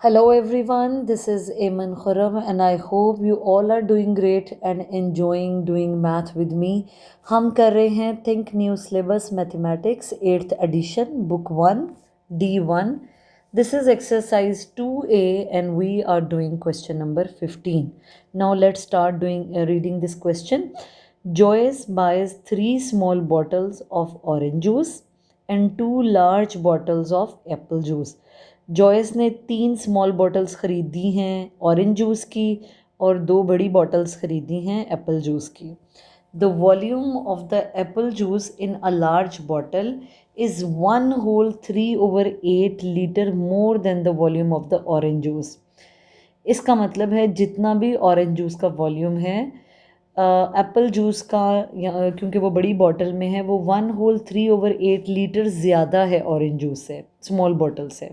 Hello everyone, this is Ayman Khurram and I hope you all are doing great and enjoying doing math with me. हम कर रहे हैं Think New Syllabus Mathematics 8th edition book 1 D1. This is exercise 2A and we are doing question number 15. Now let's start reading this question. Joyce buys 3 small bottles of orange juice and 2 large bottles of apple juice. Joyce ने 3 small bottles ख़रीदी हैं orange juice की और 2 बड़ी bottles ख़रीदी हैं Apple juice की. The volume of the Apple juice in a large bottle is 1/3/8 litre more than the volume of the orange juice. इसका मतलब है जितना भी ऑरेंज जूस का वॉल्यूम है एप्पल जूस का क्योंकि वो बड़ी बॉटल में है वो 1/3/8 लीटर ज़्यादा है ऑरेंज जूस से, स्मॉल बॉटल से.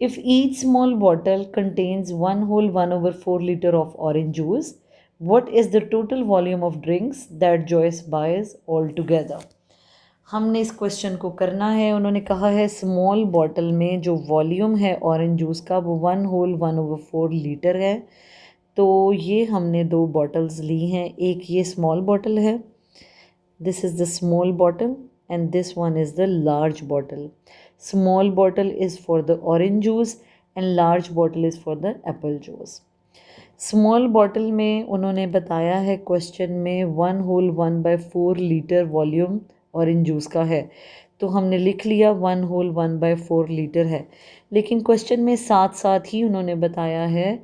If each small bottle contains 1/4 liter of orange juice, what is the total volume of drinks that Joyce buys altogether? हमने इस क्वेश्चन को करना है. उन्होंने कहा है स्मॉल बॉटल में जो वॉल्यूम है ऑरेंज जूस का वो 1/4 लीटर है. तो ये हमने 2 बॉटल्स ली हैं. एक ये स्मॉल बॉटल है, this is the small bottle and this one is the large bottle. Small bottle is for the orange juice and large bottle is for the apple juice. Small bottle में उन्होंने बताया है question में 1/1/4 litre volume orange juice का है, तो हमने लिख लिया 1/1/4 लीटर है. लेकिन क्वेश्चन में साथ साथ ही उन्होंने बताया है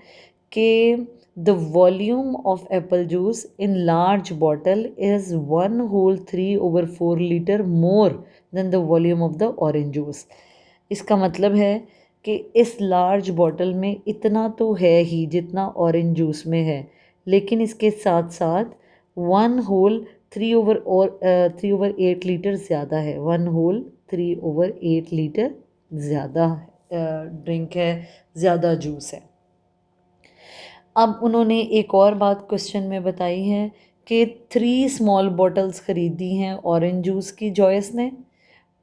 कि the volume of Apple juice in large bottle is 1/3/4 litre more than the volume of the orange juice. इसका मतलब है कि इस लार्ज बॉटल में इतना तो है ही जितना ऑरेंज जूस में है, लेकिन इसके साथ साथ 1/3/8 लीटर ज़्यादा है. 1/3/8 लीटर ज़्यादा ड्रिंक है, ज़्यादा जूस है. अब उन्होंने एक और बात क्वेश्चन में बताई है कि 3 स्मॉल बॉटल्स ख़रीदी हैं ऑरेंज जूस की जॉयस ने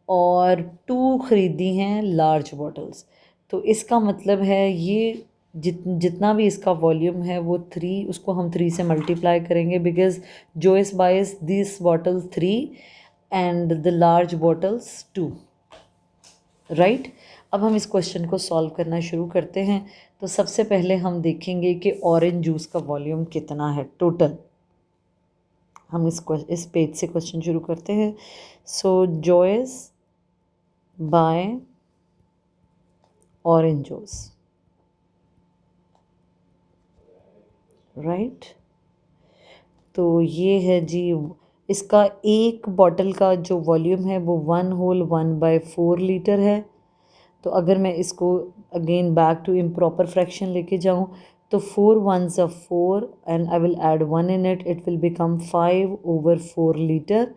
और 2 ख़रीदी हैं लार्ज बॉटल्स. तो इसका मतलब है ये जितना भी इसका वॉल्यूम है वो 3, उसको हम 3 से मल्टीप्लाई करेंगे because Joyce buys this bottle 3 and the large bottles 2. Right. अब हम इस क्वेश्चन को सॉल्व करना शुरू करते हैं. तो सबसे पहले हम देखेंगे कि ऑरेंज जूस का वॉल्यूम कितना है टोटल. हम इस पेज से क्वेश्चन शुरू करते हैं. So Joyce buy orange juice. Right. तो ये है जी, इसका एक बॉटल का जो वॉल्यूम है वो 1/1/4 लीटर है. तो अगर मैं इसको again back to improper fraction लेके जाऊँ तो 4 1s are 4 and I will add 1 in it. It will become 5/4 litre.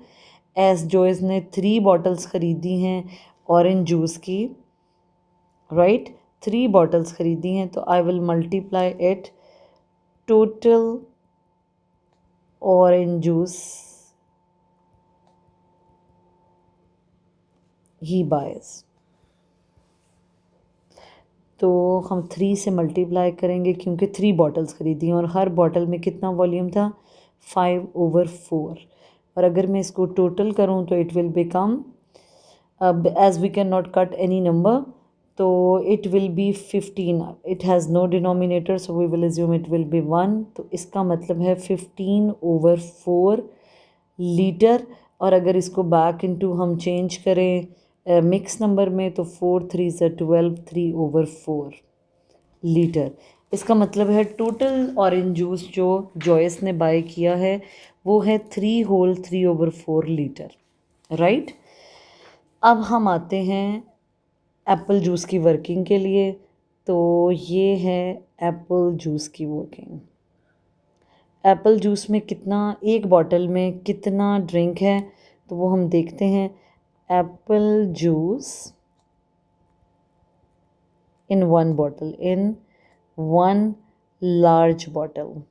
As Joyce ने 3 बॉटल्स ख़रीदी हैं ऑरेंज जूस की. राइट. 3 बॉटल्स ख़रीदी हैं तो I will multiply it total orange juice he buys. तो हम 3 से मल्टीप्लाई करेंगे क्योंकि 3 बॉटल्स ख़रीदी हैं और हर बॉटल में कितना वॉल्यूम था 5/4. और अगर मैं इसको टोटल करूँ तो it will become, as we can not cut any number, तो it will be 15. It has no denominator so we will assume it will be 1. तो इसका मतलब है 15/4 लीटर. और अगर इसको बैक इनटू हम चेंज करें मिक्स नंबर में तो 4 3s are 12, 3/4 लीटर. इसका मतलब है टोटल ऑरेंज जूस जो जॉयस ने बाय किया है वो है 3/4 लीटर. राइट. अब हम आते हैं एप्पल जूस की वर्किंग के लिए. तो ये है एप्पल जूस की वर्किंग. एप्पल जूस में कितना, एक बॉटल में कितना ड्रिंक है तो वो हम देखते हैं. Apple juice in 1 bottle, in 1 large bottle.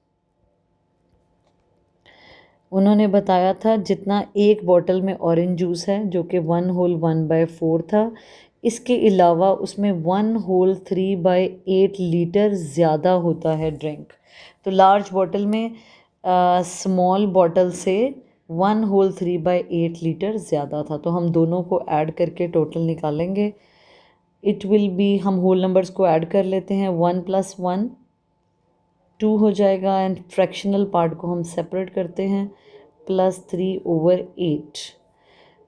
उन्होंने बताया था जितना एक बॉटल में ऑरेंज जूस है जो कि 1/1/4 था, इसके अलावा उसमें 1/3/8 लीटर ज़्यादा होता है ड्रिंक। तो लार्ज बॉटल में स्मॉल बॉटल से 1/3/8 लीटर ज़्यादा था। तो हम दोनों को ऐड करके टोटल निकालेंगे। इट विल बी, हम होल नंबर्स को ऐड कर लेते हैं। 1 + 1 2 हो जाएगा, एंड फ्रैक्शनल पार्ट को हम सेपरेट करते हैं, +3/8।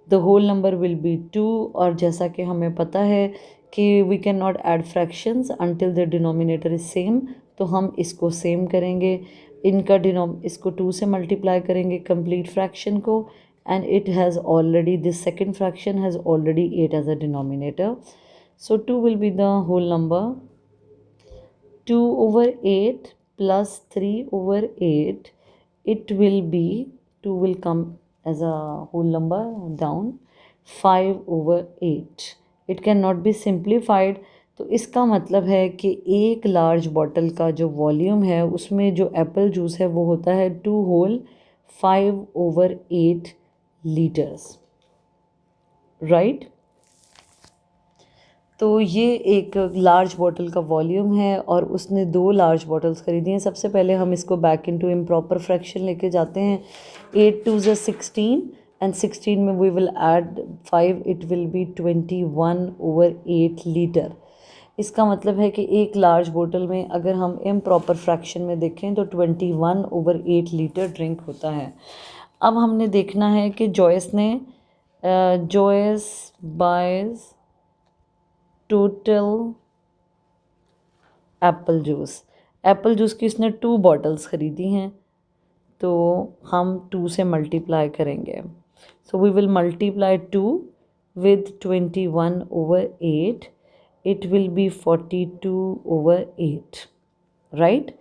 The whole number will be 2। और जैसा कि हमें पता है कि we can not add fractions until the denominator is same, तो हम इसको सेम करेंगे। इनका इसको 2 से मल्टीप्लाई करेंगे कंप्लीट फ्रैक्शन को, and it has already, this second fraction has already 8 as a denominator, so 2 will be the whole number। 2/8 plus 3/8, it will be, 2 will come as a whole number down, 5/8। it cannot be simplified। तो इसका मतलब है कि एक large bottle का जो volume है उसमें जो एप्पल जूस है वो होता है 5/8 लीटर्स, राइट। तो ये एक लार्ज बॉटल का वॉल्यूम है और उसने 2 लार्ज बॉटल्स खरीदी हैं। सबसे पहले हम इसको बैक इनटू इम्प्रॉपर फ्रैक्शन लेके जाते हैं। 8 2 ज़ 16, एंड 16 में we will add 5, it will be 21/8 litre. इसका मतलब है कि एक लार्ज बोतल में अगर हम इम्प्रॉपर फ्रैक्शन में देखें तो 21/8 लीटर ड्रिंक होता है। अब हमने देखना है कि Joyce buys total apple juice की इसने 2 बॉटल्स ख़रीदी हैं, तो हम 2 से मल्टीप्लाई करेंगे। So we will multiply 2 with 21/8, it will be 42/8, right.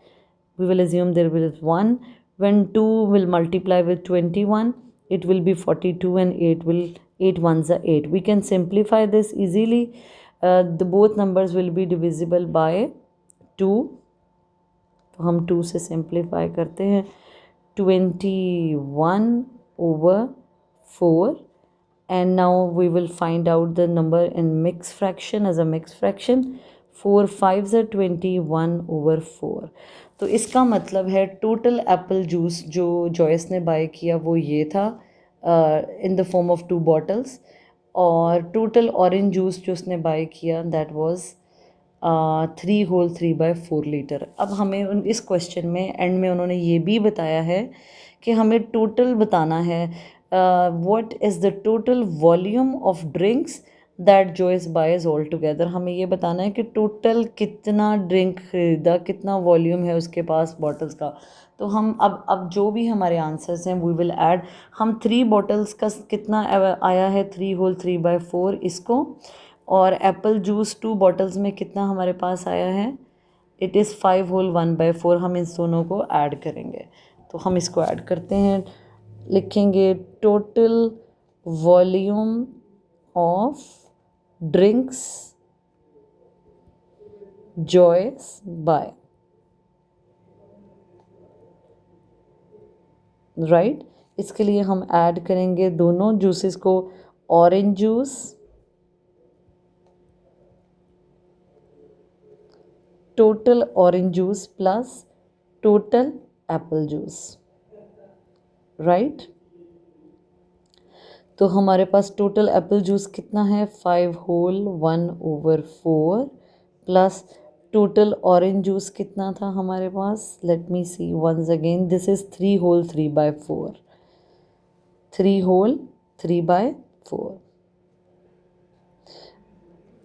we will assume there will be 1, when 2 will multiply with 21, it will be 42, and 8 ones are 8। we can simplify this easily। the both numbers will be divisible by 2, तो हम 2 से simplify करते हैं। 21/4, and now we will find out the number in mixed fraction as a mixed fraction। 4 5s are 21/4। तो इसका मतलब है total apple juice जो जॉयस ने बाय किया वो ये था in the form of 2 bottles, और टोटल ऑरेंज जूस जो उसने बाय किया दैट वाज 3/4 लीटर। अब हमें इस क्वेश्चन में एंड में उन्होंने ये भी बताया है कि हमें टोटल बताना है, what is the total volume of drinks that Joyce buys all together. हमें ये बताना है कि टोटल कितना ड्रिंक खरीदा, कितना वॉल्यूम है उसके पास बॉटल्स का। तो हम अब जो भी हमारे आंसर्स हैं वी विल ऐड। हम 3 बॉटल्स का कितना आया है 3/4 इसको, और एप्पल जूस 2 बॉटल्स में कितना हमारे पास आया है, इट इज़ 5/1/4। हम इन दोनों को ऐड करेंगे, तो हम इसको ऐड करते हैं, लिखेंगे total volume of drinks Joyce buy, right. इसके लिए हम ऐड करेंगे दोनों जूसेस को, orange juice total orange juice plus total apple juice, right. तो हमारे पास टोटल एप्पल जूस कितना है 5/1/4 प्लस टोटल ऑरेंज जूस कितना था हमारे पास, let me see once again, this is 3/3/4, 3/3/4।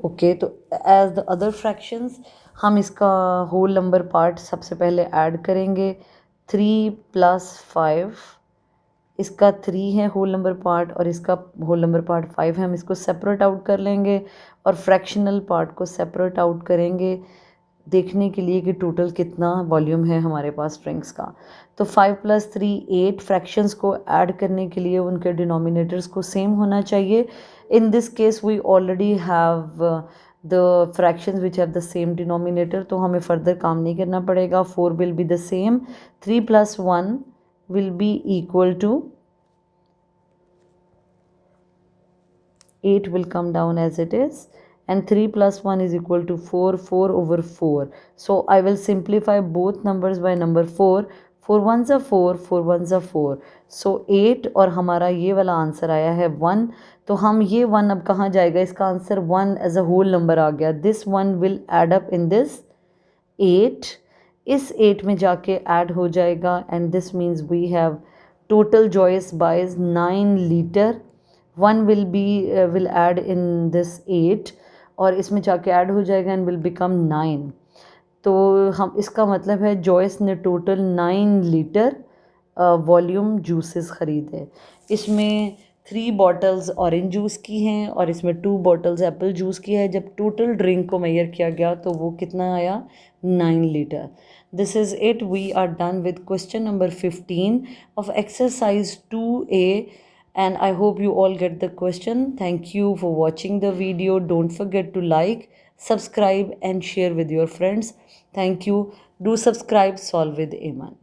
Okay, तो एज द अदर फ्रैक्शंस हम इसका होल नंबर पार्ट सबसे पहले ऐड करेंगे। 3 + 5, इसका 3 है होल नंबर पार्ट और इसका होल नंबर पार्ट 5 है। हम इसको सेपरेट आउट कर लेंगे और फ्रैक्शनल पार्ट को सेपरेट आउट करेंगे देखने के लिए कि टोटल कितना वॉल्यूम है हमारे पास ड्रिंक्स का। तो 5 + 3 8 फ्रैक्शंस को ऐड करने के लिए उनके डिनोमिनेटर्स को सेम होना चाहिए। In this case we already have the fractions which have the same denominator, तो हमें फर्दर काम नहीं करना पड़ेगा। 4 will be the same, 3 + 1 will be equal to 8 will come down as it is, and 3 plus 1 is equal to 4, 4 over 4. So I will simplify both numbers by number 4. 4 ones are 4, 4 ones are 4. So 8 और हमारा ये वाला answer आया है 1. तो हम ये 1 अब कहाँ जाएगा, इसका answer 1 as a whole number आ गया. This 1 will add up in this 8. इस 8 में जाके ऐड हो जाएगा and this means we have total Joyce buys 9 litre. 1 will add in this 8 और इसमें जाके ऐड हो जाएगा एंड विल बिकम 9. तो हम इसका मतलब है जॉयस ने टोटल 9 लीटर वॉल्यूम जूसेस ख़रीदे. इसमें 3 बॉटल्स ऑरेंज जूस की हैं और इसमें 2 बॉटल्स एप्पल जूस की है. जब टोटल ड्रिंक को मेजर किया गया तो वो कितना आया, 9 litre. This is it. We are done with question number 15 of exercise 2A, and I hope you all get the question. Thank you for watching the video. Don't forget to like, subscribe and share with your friends. Thank you. Do subscribe Solve with Aman.